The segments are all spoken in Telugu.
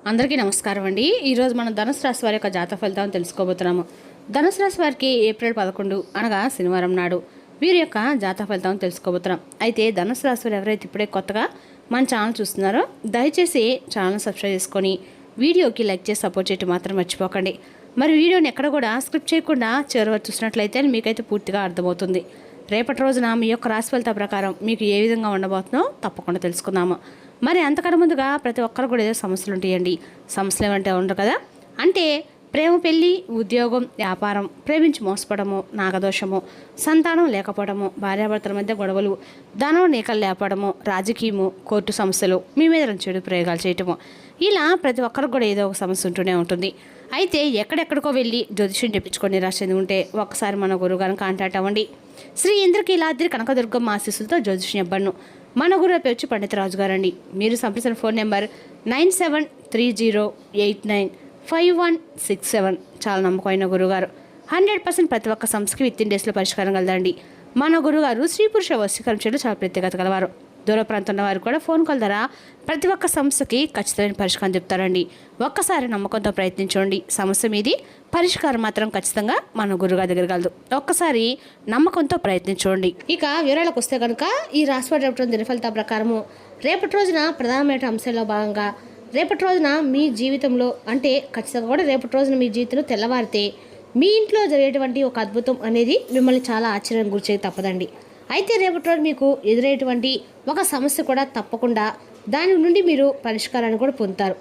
అందరికీ నమస్కారం అండి. ఈరోజు మనం ధనుసు రాశి వారి యొక్క జాతక ఫలితాలను తెలుసుకోబోతున్నాము. ధనుసు రాశి వారికి ఏప్రిల్ 11 అనగా శనివారం నాడు వీరి యొక్క జాతక ఫలితాలను తెలుసుకోబోతున్నాం. అయితే ధనుసు రాశి వారు ఎవరైతే ఇప్పుడే కొత్తగా మన ఛానల్ చూస్తున్నారో దయచేసి ఛానల్ సబ్స్క్రైబ్ చేసుకొని వీడియోకి లైక్ చేసి సపోర్ట్ చేయడం మాత్రం మర్చిపోకండి. మరి వీడియోని ఎక్కడ కూడా స్క్రిప్ట్ చేయకుండా చివరి చూసినట్లయితే మీకైతే పూర్తిగా అర్థమవుతుంది. రేపటి రోజున మీ యొక్క రాశి ఫలిత ప్రకారం మీకు ఏ విధంగా ఉండబోతుందో తప్పకుండా తెలుసుకుందాము. మరి అంతకన్నా ముందుగా ప్రతి ఒక్కరు కూడా ఏదో సమస్యలు ఉంటాయండి. సమస్యలు ఏమంటే ఉండరు కదా, అంటే ప్రేమ, పెళ్ళి, ఉద్యోగం, వ్యాపారం, ప్రేమించి మోసపడము, నాగదోషము, సంతానం లేకపోవడము, భార్యాభర్తల మధ్య గొడవలు, ధనం నీకలు లేపడము, రాజకీయము, కోర్టు సమస్యలు, మీ మీద చెడు ప్రయోగాలు చేయటము, ఇలా ప్రతి ఒక్కరికి కూడా ఏదో ఒక సమస్య ఉంటూనే ఉంటుంది. అయితే ఎక్కడెక్కడికో వెళ్ళి జ్యోతిష్యం చెప్పించుకొని రాసేది ఉంటే ఒక్కసారి మన గురువుగారిని కాంటాక్ట్ అవ్వండి. శ్రీ ఇంద్రకీలాద్రి కనకదుర్గమ్మ ఆశీస్సులతో జ్యోతిష్యం ఇవ్వను. మన గురువు పేరు వచ్చి పండిత రాజు గారండి. మీరు సంప్రదించిన ఫోన్ నెంబర్ 9730895167. చాలా నమ్మకమైన గురువుగారు. 100% ప్రతి ఒక్క సమస్యకి విత్ ఇన్ డేస్లో పరిష్కారం కలదండి. మన గురుగారు స్త్రీ పురుష వశీకరణ చేయడం చాలా ప్రత్యేకత గలవారు. దూర ప్రాంతంలో వారు కూడా ఫోన్ కాల్ ద్వారా ప్రతి ఒక్క సమస్యకి ఖచ్చితమైన పరిష్కారం చెప్తారండి. ఒక్కసారి నమ్మకంతో ప్రయత్నించండి. సమస్య మీది పరిష్కారం మాత్రం ఖచ్చితంగా మన గురుగారి దగ్గర కలదు. ఒక్కసారి నమ్మకంతో ప్రయత్నించండి. ఇక వివరాలకు వస్తే కనుక ఈ రాశివారి దినఫలిత ప్రకారము రేపటి రోజున ప్రధానమైన అంశాల్లో భాగంగా రేపటి రోజున మీ జీవితంలో అంటే ఖచ్చితంగా కూడా రేపటి రోజున మీ జీవితంలో తెల్లవారితే మీ ఇంట్లో జరిగేటువంటి ఒక అద్భుతం అనేది మిమ్మల్ని చాలా ఆశ్చర్యం గురిచేది తప్పదండి. అయితే రేపటి రోజు మీకు ఎదురయ్యేటువంటి ఒక సమస్య కూడా తప్పకుండా దాని నుండి మీరు పరిష్కారాన్ని కూడా పొందుతారు.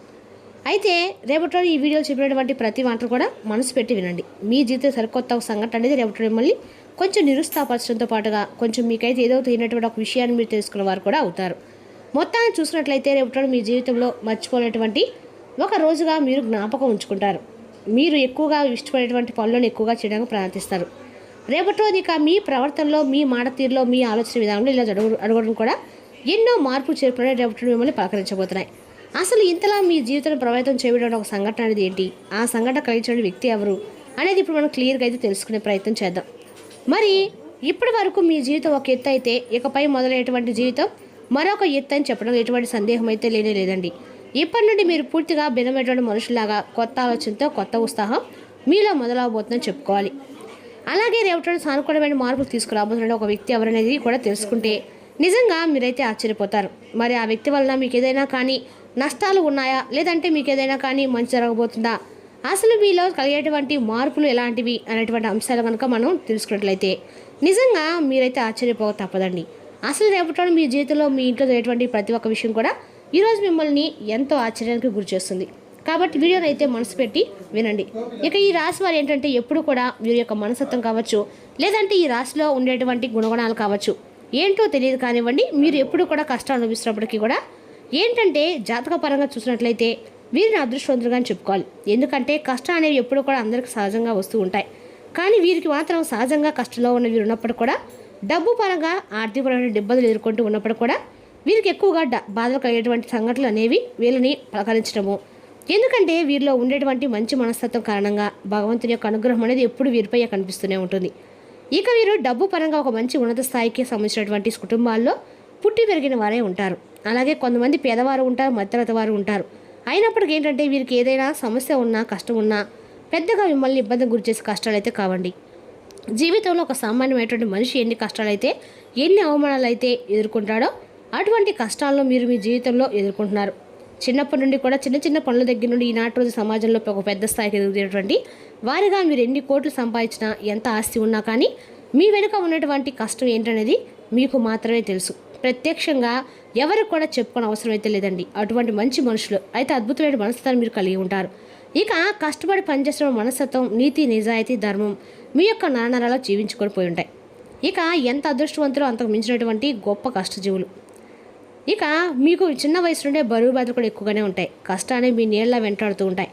అయితే రేపటి రోజు ఈ వీడియోలో చెప్పినటువంటి ప్రతి మాటలు కూడా మనసు పెట్టి వినండి. మీ జీవితం సరికొత్త ఒక సంఘటన అనేది రేపటి మిమ్మల్ని కొంచెం నిరుత్సాహపరచడంతో పాటుగా కొంచెం మీకైతే ఏదో తెలియనటువంటి ఒక విషయాన్ని మీరు తెలుసుకున్న వారు కూడా అవుతారు. మొత్తాన్ని చూసినట్లయితే రేపటి రోజు మీ జీవితంలో మర్చిపోలేటువంటి ఒక రోజుగా మీరు జ్ఞాపకం ఉంచుకుంటారు. మీరు ఎక్కువగా ఇష్టపడేటువంటి పనులను ఎక్కువగా చేయడానికి ప్రయత్నిస్తారు. రేపటి రోజు ఇక మీ ప్రవర్తనలో, మీ మాట తీరులో, మీ ఆలోచన విధానంలో ఇలా అడగడం కూడా ఎన్నో మార్పు చేర్పులు రేపటి మిమ్మల్ని పలకరించబోతున్నాయి. అసలు ఇంతలా మీ జీవితాన్ని ప్రభావితం చేయడం ఒక సంఘటన అనేది ఏంటి, ఆ సంఘటన కలిగించిన వ్యక్తి ఎవరు అనేది ఇప్పుడు మనం క్లియర్గా అయితే తెలుసుకునే ప్రయత్నం చేద్దాం. మరి ఇప్పటి వరకు మీ జీవితం ఒక ఎత్తు అయితే ఇకపై మొదలయ్యేటువంటి జీవితం మరొక ఎత్తు అని చెప్పడం ఎటువంటి సందేహం అయితే లేదండి. ఇప్పటి నుండి మీరు పూర్తిగా భిన్నమైనటువంటి మనుషులాగా కొత్త ఆలోచనతో కొత్త ఉత్సాహం మీలో మొదలవబోతుందని చెప్పుకోవాలి. అలాగే రేపటి సానుకూలమైన మార్పులు తీసుకురాబోతున్న ఒక వ్యక్తి ఎవరనేది కూడా తెలుసుకుంటే నిజంగా మీరైతే ఆశ్చర్యపోతారు. మరి ఆ వ్యక్తి వలన మీకు ఏదైనా కానీ నష్టాలు ఉన్నాయా, లేదంటే మీకు ఏదైనా కానీ మంచి జరగబోతుందా, అసలు మీలో కలిగేటువంటి మార్పులు ఎలాంటివి అనేటువంటి అంశాలు కనుక మనం తెలుసుకున్నట్లయితే నిజంగా మీరైతే ఆశ్చర్యపోక తప్పదండి. అసలు రేపటి మీ జీవితంలో మీ ఇంట్లో జరిగేటువంటి ప్రతి ఒక్క విషయం కూడా ఈరోజు మిమ్మల్ని ఎంతో ఆశ్చర్యానికి గురి చేస్తుంది. కాబట్టి వీడియోని అయితే మనసు పెట్టి వినండి. ఇక ఈ రాశి వారు ఏంటంటే ఎప్పుడు కూడా వీరి యొక్క మనస్తత్వం కావచ్చు, లేదంటే ఈ రాశిలో ఉండేటువంటి గుణగణాలు కావచ్చు ఏంటో తెలియదు కానివ్వండి, మీరు ఎప్పుడు కూడా కష్టాలు అనుభవిస్తున్నప్పటికీ కూడా ఏంటంటే జాతక పరంగా చూసినట్లయితే వీరిని అదృష్టవంతులుగా చెప్పుకోవాలి. ఎందుకంటే కష్టం అనేవి ఎప్పుడు కూడా అందరికీ సహజంగా వస్తూ ఉంటాయి. కానీ వీరికి మాత్రం సహజంగా కష్టంలో ఉన్న వీరు ఉన్నప్పుడు కూడా డబ్బు పరంగా ఆర్థికపరమైన ఇబ్బందులు ఎదుర్కొంటూ ఉన్నప్పుడు కూడా వీరికి ఎక్కువగా బాధలు కలిగేటువంటి సంఘటనలు అనేవి వీళ్ళని పలకరించడము. ఎందుకంటే వీరిలో ఉండేటువంటి మంచి మనస్తత్వం కారణంగా భగవంతుని యొక్క అనుగ్రహం అనేది ఎప్పుడు వీరిపై కనిపిస్తూనే ఉంటుంది. ఇక వీరు డబ్బు పరంగా ఒక మంచి ఉన్నత స్థాయికి సంబంధించినటువంటి కుటుంబాల్లో పుట్టి పెరిగిన వారే ఉంటారు. అలాగే కొంతమంది పేదవారు ఉంటారు, మధ్యతరగతి వారు ఉంటారు. అయినప్పటికీ ఏంటంటే వీరికి ఏదైనా సమస్య ఉన్నా, కష్టం ఉన్నా పెద్దగా మిమ్మల్ని ఇబ్బంది గురి చేసే కష్టాలు అయితే కావండి. జీవితంలో ఒక సామాన్యమైనటువంటి మనిషి ఎన్ని కష్టాలైతే, ఎన్ని అవమానాలు అయితే ఎదుర్కొంటాడో అటువంటి కష్టాలను మీరు మీ జీవితంలో ఎదుర్కొంటున్నారు. చిన్నప్పటి నుండి కూడా చిన్న చిన్న పనుల దగ్గర నుండి ఈనాటి రోజు సమాజంలో ఒక పెద్ద స్థాయికి ఎదుగుతున్నటువంటి వారిగా మీరు ఎన్ని కోట్లు సంపాదించినా, ఎంత ఆస్తి ఉన్నా కానీ మీ వెనుక ఉన్నటువంటి కష్టం ఏంటనేది మీకు మాత్రమే తెలుసు. ప్రత్యక్షంగా ఎవరికి కూడా చెప్పుకోని అవసరం అయితే లేదండి. అటువంటి మంచి మనుషులు అయితే అద్భుతమైన మనస్తత్వాన్ని మీరు కలిగి ఉంటారు. ఇక కష్టపడి పనిచేసిన మనస్తత్వం, నీతి, నిజాయితీ, ధర్మం మీ యొక్క నాణాలలో జీవించుకొని పోయి ఉంటాయి. ఇక ఎంత అదృష్టవంతులో అంతకు మించినటువంటి గొప్ప కష్టజీవులు. ఇక మీకు చిన్న వయసు నుండే బరువు బాధలు కూడా ఎక్కువగానే ఉంటాయి. కష్టాన్ని మీ నీళ్ళ వెంటాడుతూ ఉంటాయి.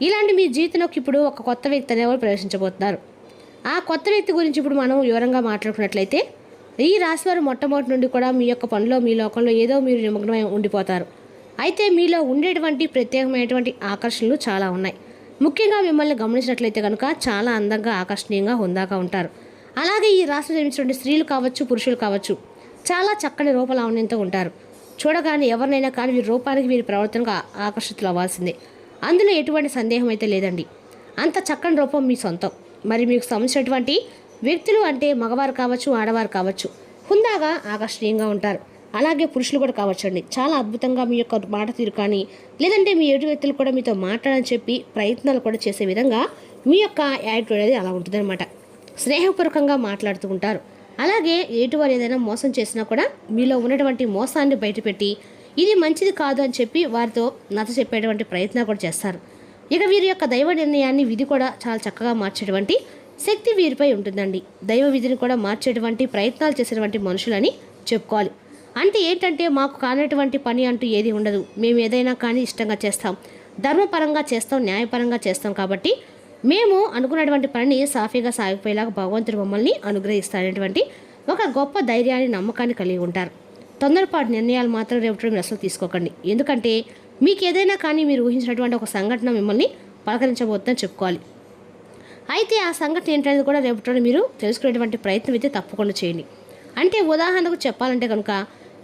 ఇలాంటి మీ జీవితంలోకి ఇప్పుడు ఒక కొత్త వ్యక్తి అనేవారు ప్రవేశించబోతున్నారు. ఆ కొత్త వ్యక్తి గురించి ఇప్పుడు మనం వివరంగా మాట్లాడుకున్నట్లయితే ఈ రాశివారు మొట్టమొదటి నుండి కూడా మీ యొక్క పనిలో, మీ లోకంలో ఏదో మీరు నిమగ్నమై ఉండిపోతారు. అయితే మీలో ఉండేటువంటి ప్రత్యేకమైనటువంటి ఆకర్షణలు చాలా ఉన్నాయి. ముఖ్యంగా మిమ్మల్ని గమనించినట్లయితే కనుక చాలా అందంగా, ఆకర్షణీయంగా, హుందాగా ఉంటారు. అలాగే ఈ రాశిలో జన్మించినటువంటి స్త్రీలు కావచ్చు, పురుషులు కావచ్చు చాలా చక్కని రూపలావణ్యంతో ఉంటారు. చూడగానే ఎవరినైనా కానీ వీరి రూపానికి వీరి ప్రవర్తనగా ఆకర్షితులు అవ్వాల్సిందే. అందులో ఎటువంటి సందేహం అయితే లేదండి. అంత చక్కని రూపం మీ సొంతం. మరి మీకు సంబంధించినటువంటి వ్యక్తులు అంటే మగవారు కావచ్చు, ఆడవారు కావచ్చు, హుందాగా ఆకర్షణీయంగా ఉంటారు. అలాగే పురుషులు కూడా కావచ్చండి. చాలా అద్భుతంగా మీ యొక్క మాట తీరు కానీ లేదంటే మీ ఎదుటి వ్యక్తులు కూడా మీతో మాట్లాడని చెప్పి ప్రయత్నాలు కూడా చేసే విధంగా మీ యొక్క యాటిట్యూడ్ అనేది అలా ఉంటుందన్నమాట. స్నేహపూర్వకంగా మాట్లాడుతూ ఉంటారు. అలాగే ఎటువారు ఏదైనా మోసం చేసినా కూడా మీలో ఉన్నటువంటి మోసాన్ని బయటపెట్టి ఇది మంచిది కాదు అని చెప్పి వారితో నచ్చ చెప్పేటువంటి ప్రయత్నాలు కూడా చేస్తారు. ఇక వీరి యొక్క దైవ నిర్ణయాన్ని విధి కూడా చాలా చక్కగా మార్చేటువంటి శక్తి వీరిపై ఉంటుందండి. దైవ విధిని కూడా మార్చేటువంటి ప్రయత్నాలు చేసేటువంటి మనుషులని చెప్పుకోవాలి. అంటే ఏంటంటే మాకు కానటువంటి పని అంటూ ఏది ఉండదు, మేము ఏదైనా కానీ ఇష్టంగా చేస్తాం, ధర్మపరంగా చేస్తాం, న్యాయపరంగా చేస్తాం, కాబట్టి మేము అనుకున్నటువంటి పనిని సాఫీగా సాగిపోయేలాగా భగవంతుడు మమ్మల్ని అనుగ్రహిస్తారనేటువంటి ఒక గొప్ప ధైర్యాన్ని నమ్మకాన్ని కలిగి ఉంటారు. తొందరపాటు నిర్ణయాలు మాత్రం రేపటి మీరు అసలు తీసుకోకండి. ఎందుకంటే మీకు ఏదైనా కానీ మీరు ఊహించినటువంటి ఒక సంఘటన మిమ్మల్ని పలకరించబోతుందని చెప్పుకోవాలి. అయితే ఆ సంఘటన ఏంటనేది కూడా రేపటి మీరు తెలుసుకునేటువంటి ప్రయత్నం అయితే తప్పకుండా చేయండి. అంటే ఉదాహరణకు చెప్పాలంటే కనుక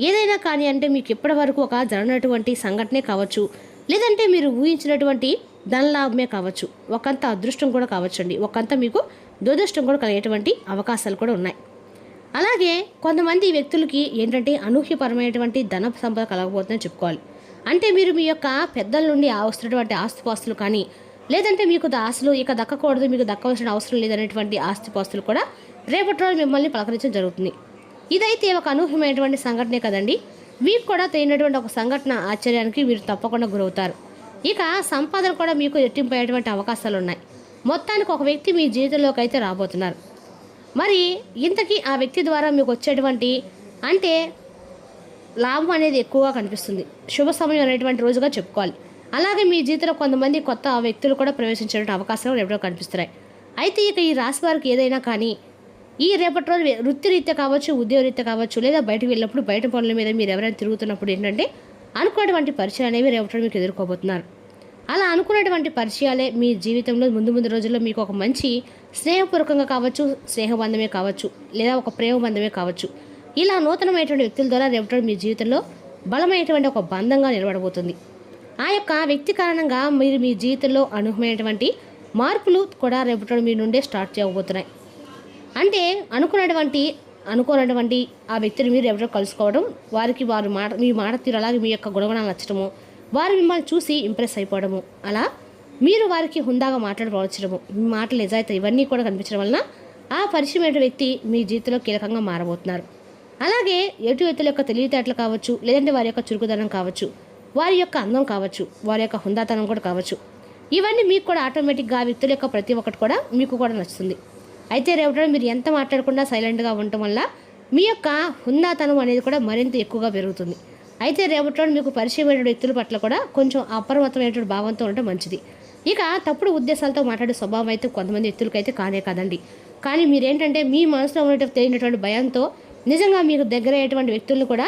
ఏదైనా కానీ అంటే మీకు ఇప్పటి వరకు ఒక జరిగినటువంటి సంఘటనే కావచ్చు, లేదంటే మీరు ఊహించినటువంటి ధనలాభమే కావచ్చు, ఒకంత అదృష్టం కూడా కావచ్చండి, ఒకంత మీకు దురదృష్టం కూడా కలిగేటువంటి అవకాశాలు కూడా ఉన్నాయి. అలాగే కొంతమంది వ్యక్తులకి ఏంటంటే అనూహ్యపరమైనటువంటి ధన సంపద కలగబోతుందని చెప్పుకోవాలి. అంటే మీరు మీ యొక్క పెద్దల నుండి వస్తున్నటువంటి ఆస్తిపాస్తులు కానీ లేదంటే మీకు ఆస్తులు ఇక దక్కకూడదు, మీకు దక్కవలసిన అవసరం లేదనేటువంటి ఆస్తిపాస్తులు కూడా రేపటి రోజు మిమ్మల్ని పలకరించడం జరుగుతుంది. ఇదైతే ఒక అనూహ్యమైనటువంటి సంఘటనే కదండి. మీకు కూడా తెలియనటువంటి ఒక సంఘటన ఆశ్చర్యానికి మీరు తప్పకుండా గురవుతారు. ఇక సంపాదన కూడా మీకు రెట్టింపయ్యేటువంటి అవకాశాలు ఉన్నాయి. మొత్తానికి ఒక వ్యక్తి మీ జీవితంలోకి అయితే రాబోతున్నారు. మరి ఇంతకీ ఆ వ్యక్తి ద్వారా మీకు వచ్చేటువంటి అంటే లాభం అనేది ఎక్కువగా కనిపిస్తుంది. శుభ సమయం అనేటువంటి రోజుగా చెప్పుకోవాలి. అలాగే మీ జీవితంలో కొంతమంది కొత్త వ్యక్తులు కూడా ప్రవేశించే అవకాశాలు ఎప్పుడో కనిపిస్తున్నాయి. అయితే ఇక ఈ రాశి వారికి ఏదైనా కానీ ఈ రేపటి రోజు వృత్తిరీత్యా కావచ్చు, ఉద్యోగరీత్యా కావచ్చు, లేదా బయటకు వెళ్ళినప్పుడు బయట పనుల మీద మీరు ఎవరైనా తిరుగుతున్నప్పుడు ఏంటంటే అనుకున్నటువంటి పరిచయాలు అనేవి రేపటి మీకు ఎదుర్కోబోతున్నారు. అలా అనుకున్నటువంటి పరిచయాలే మీ జీవితంలో ముందు రోజుల్లో మీకు ఒక మంచి స్నేహపూర్వకంగా కావచ్చు, స్నేహబంధమే కావచ్చు, లేదా ఒక ప్రేమ బంధమే కావచ్చు, ఇలా నూతనమైనటువంటి వ్యక్తుల ద్వారా రేపటి మీ జీవితంలో బలమైనటువంటి ఒక బంధంగా నిలబడబోతుంది. ఆ యొక్క వ్యక్తి కారణంగా మీరు మీ జీవితంలో అనూహ్యమైనటువంటి మార్పులు కూడా రేపటి మీ నుండే స్టార్ట్ చేయబోతున్నాయి. అంటే అనుకున్నటువంటి ఆ వ్యక్తిని మీరు ఎవరో కలుసుకోవడం, వారికి వారు మీ మాట తీరు అలాగే మీ యొక్క గుణగణాలు నచ్చడము, వారు మిమ్మల్ని చూసి ఇంప్రెస్ అయిపోవడము, అలా మీరు వారికి హుందాగా మాట్లాడవచ్చడము, మీ మాటలు నిజాయితీ ఇవన్నీ కూడా కనిపించడం వలన ఆ పరిచయమైన వ్యక్తి మీ జీవితంలో కీలకంగా మారబోతున్నారు. అలాగే ఎటు వ్యక్తుల యొక్క తెలివితేటలు కావచ్చు, లేదంటే వారి యొక్క చురుకుదనం కావచ్చు, వారి యొక్క అందం కావచ్చు, వారి యొక్క హుందాతనం కూడా కావచ్చు, ఇవన్నీ మీకు కూడా ఆటోమేటిక్గా ఆ వ్యక్తుల యొక్క ప్రతి ఒక్కటి కూడా మీకు కూడా నచ్చుతుంది. అయితే రేపటి మీరు ఎంత మాట్లాడకుండా సైలెంట్గా ఉండటం వల్ల మీ యొక్క హుందాతనం అనేది కూడా మరింత ఎక్కువగా పెరుగుతుంది. అయితే రేపటి మీకు పరిచయమైన వ్యక్తుల పట్ల కూడా కొంచెం అప్రమత్తమైనటువంటి భావంతో ఉండటం మంచిది. ఇక తప్పుడు ఉద్దేశాలతో మాట్లాడే స్వభావం అయితే కొంతమంది వ్యక్తులకైతే కానే కాదండి. కానీ మీరేంటంటే మీ మనసులో ఉన్నటువంటి తెలియనటువంటి భయంతో నిజంగా మీకు దగ్గర అయ్యేటువంటి వ్యక్తులను కూడా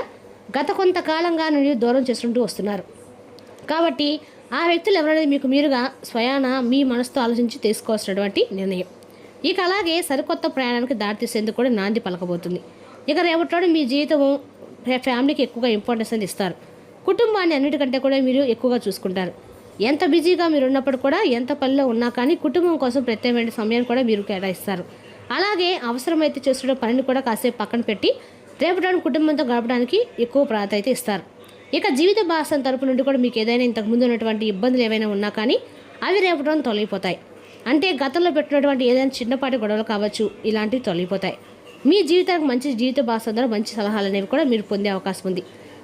గత కొంతకాలంగా నుండి దూరం చేసుకుంటూ వస్తున్నారు. కాబట్టి ఆ వ్యక్తులు ఎవరనేది మీకు మీరుగా స్వయాన మీ మనసుతో ఆలోచించి తీసుకోవాల్సినటువంటి నిర్ణయం. ఇక అలాగే సరికొత్త ప్రయాణానికి దారితీసేందుకు కూడా నాంది పలకబోతుంది. ఇక రేపటి మీ జీవితము ఫ్యామిలీకి ఎక్కువగా ఇంపార్టెన్స్ అనేది ఇస్తారు. కుటుంబాన్ని అన్నిటికంటే కూడా మీరు ఎక్కువగా చూసుకుంటారు. ఎంత బిజీగా మీరు ఉన్నప్పుడు కూడా, ఎంత పనిలో ఉన్నా కానీ కుటుంబం కోసం ప్రత్యేకమైన సమయాన్ని కూడా మీరు కేటాయిస్తారు. అలాగే అవసరమైతే చేస్తున్న పనిని కూడా కాసేపు పక్కన పెట్టి రేపటి కుటుంబంతో గడపడానికి ఎక్కువ ప్రాధాన్యత అయితే ఇస్తారు. ఇక జీవిత భాగస్వామి తరపు నుండి కూడా మీకు ఏదైనా ఇంతకుముందు ఉన్నటువంటి ఇబ్బందులు ఏవైనా ఉన్నా కానీ అవి రేపటి తొలగిపోతాయి. అంటే గతంలో పెట్టినటువంటి ఏదైనా చిన్నపాటి గొడవలు కావచ్చు, ఇలాంటివి తొలగిపోతాయి. మీ జీవితానికి మంచి జీవిత భాగస్వామి ద్వారా మంచి సలహాలు అనేవి కూడా మీరు పొందే అవకాశం ఉంది.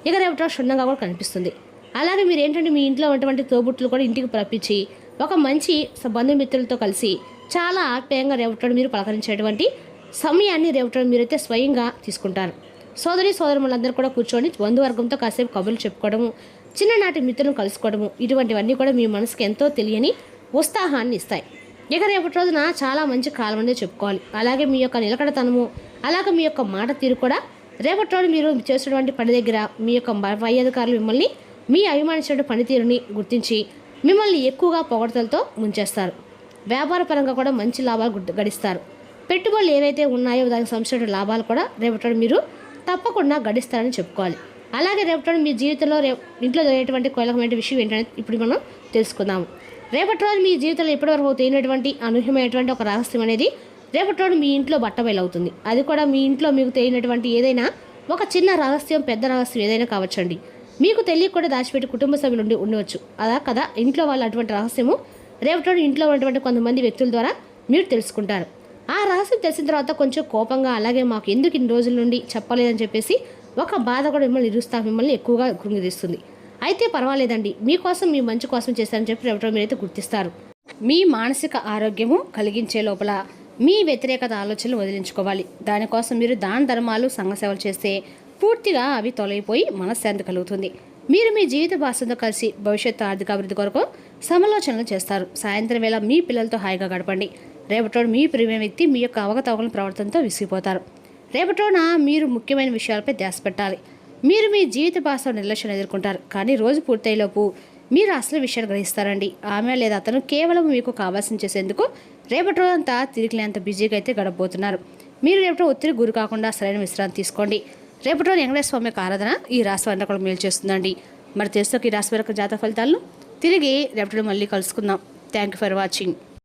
ఇక రేపటి క్షుణ్ణంగా కూడా కనిపిస్తుంది. అలాగే మీరు ఏంటంటే మీ ఇంట్లో ఉన్నటువంటి తోబుట్టులు కూడా ఇంటికి రప్పించి ఒక మంచి బంధుమిత్రులతో కలిసి చాలా ఆప్యాయంగా రేపటి మీరు పలకరించేటువంటి సమయాన్ని రేపటి మీరైతే స్వయంగా తీసుకుంటారు. సోదరులందరూ కూడా కూర్చొని బంధువర్గంతో కాసేపు కబుర్లు చెప్పుకోవడము, చిన్ననాటి మిత్రులను కలుసుకోవడము, ఇటువంటివన్నీ కూడా మీ మనసుకి ఎంతో తెలియని ఉత్సాహాన్ని ఇస్తాయి. ఇక రేపటి రోజున చాలా మంచి కాలం అనేది చెప్పుకోవాలి. అలాగే మీ యొక్క నిలకడతనము, అలాగే మీ యొక్క మాట తీరు కూడా రేపటి రోజు మీరు చేసేటువంటి పని దగ్గర మీ యొక్క పై అధికారులు మిమ్మల్ని మీ అభిమానించిన పనితీరుని గుర్తించి మిమ్మల్ని ఎక్కువగా పొగడతలతో ముంచేస్తారు. వ్యాపార పరంగా కూడా మంచి లాభాలు గడిస్తారు. పెట్టుబడులు ఏవైతే ఉన్నాయో దానికి సంబంధించిన లాభాలు కూడా రేపటి మీరు తప్పకుండా గడిస్తారని చెప్పుకోవాలి. అలాగే రేపటి రోజు మీ జీవితంలో ఇంట్లో జరిగేటువంటి కీలకమైన విషయం ఏంటనేది ఇప్పుడు మనం తెలుసుకుందాము. రేపటి రోజు మీ జీవితంలో ఇప్పటివరకు తెలియనటువంటి అనూహ్యమైనటువంటి ఒక రహస్యం అనేది రేపటి రోజు మీ ఇంట్లో బట్టబయలవుతుంది. అది కూడా మీ ఇంట్లో మీకు తెలియనటువంటి ఏదైనా ఒక చిన్న రహస్యం, పెద్ద రహస్యం ఏదైనా కావచ్చండి. మీకు తెలియకుండా దాచిపెట్టి కుటుంబ సభ్యులు ఉండవచ్చు. అదా కదా ఇంట్లో వాళ్ళు అటువంటి రహస్యము రేపటి రోజు ఇంట్లో ఉన్నటువంటి కొంతమంది వ్యక్తుల ద్వారా మీరు తెలుసుకుంటారు. ఆ రహస్యం తెలిసిన తర్వాత కొంచెం కోపంగా, అలాగే మాకు ఎందుకు ఇన్ని రోజుల నుండి చెప్పలేదని చెప్పేసి ఒక బాధ కూడా మిమ్మల్ని ఎక్కువగా కృంగిరిస్తుంది. అయితే పర్వాలేదండి, మీకోసం, మీ మంచి కోసం చేశారని చెప్పి రేపటి రోజు మీరైతే గుర్తిస్తారు. మీ మానసిక ఆరోగ్యము కలిగించే లోపల మీ వ్యతిరేకత ఆలోచనలు వదిలించుకోవాలి. దానికోసం మీరు దాన ధర్మాలు, సంఘ సేవలు చేస్తే పూర్తిగా అవి తొలగిపోయి మనశ్శాంతి కలుగుతుంది. మీరు మీ జీవిత భాషతో కలిసి భవిష్యత్తు ఆర్థిక అభివృద్ధి కొరకు సమాలోచనలు చేస్తారు. సాయంత్రం వేళ మీ పిల్లలతో హాయిగా గడపండి. రేపటి మీ ప్రియమైన వ్యక్తి మీ యొక్క అవకతవకల ప్రవర్తనతో విసిగిపోతారు. రేపటిన మీరు ముఖ్యమైన విషయాలపై ధ్యాస పెట్టాలి. మీరు మీ జీవిత భాషలో నిర్లక్ష్యం ఎదుర్కొంటారు, కానీ రోజు పూర్తయ్యేలోపు మీరు అసలు విషయాన్ని గ్రహిస్తారండి. ఆమె లేదా అతను కేవలం మీకు కావాల్సిన చేసేందుకు రేపటి రోజంతా తిరిగిలేంత బిజీగా అయితే గడపబోతున్నారు. మీరు రేపటి ఒత్తిడి గురి కాకుండా సరైన విశ్రాంతి తీసుకోండి. రేపటి రోజు వెంకటేశ్వర స్వామి యొక్క ఆరాధన ఈ రాశి వారిని కూడా మేలు చేస్తుందండి. మరి తెలుసు ఈ రాశి వారి యొక్క జాతక ఫలితాలను తిరిగి రేపటి మళ్ళీ కలుసుకుందాం. Thank you for watching.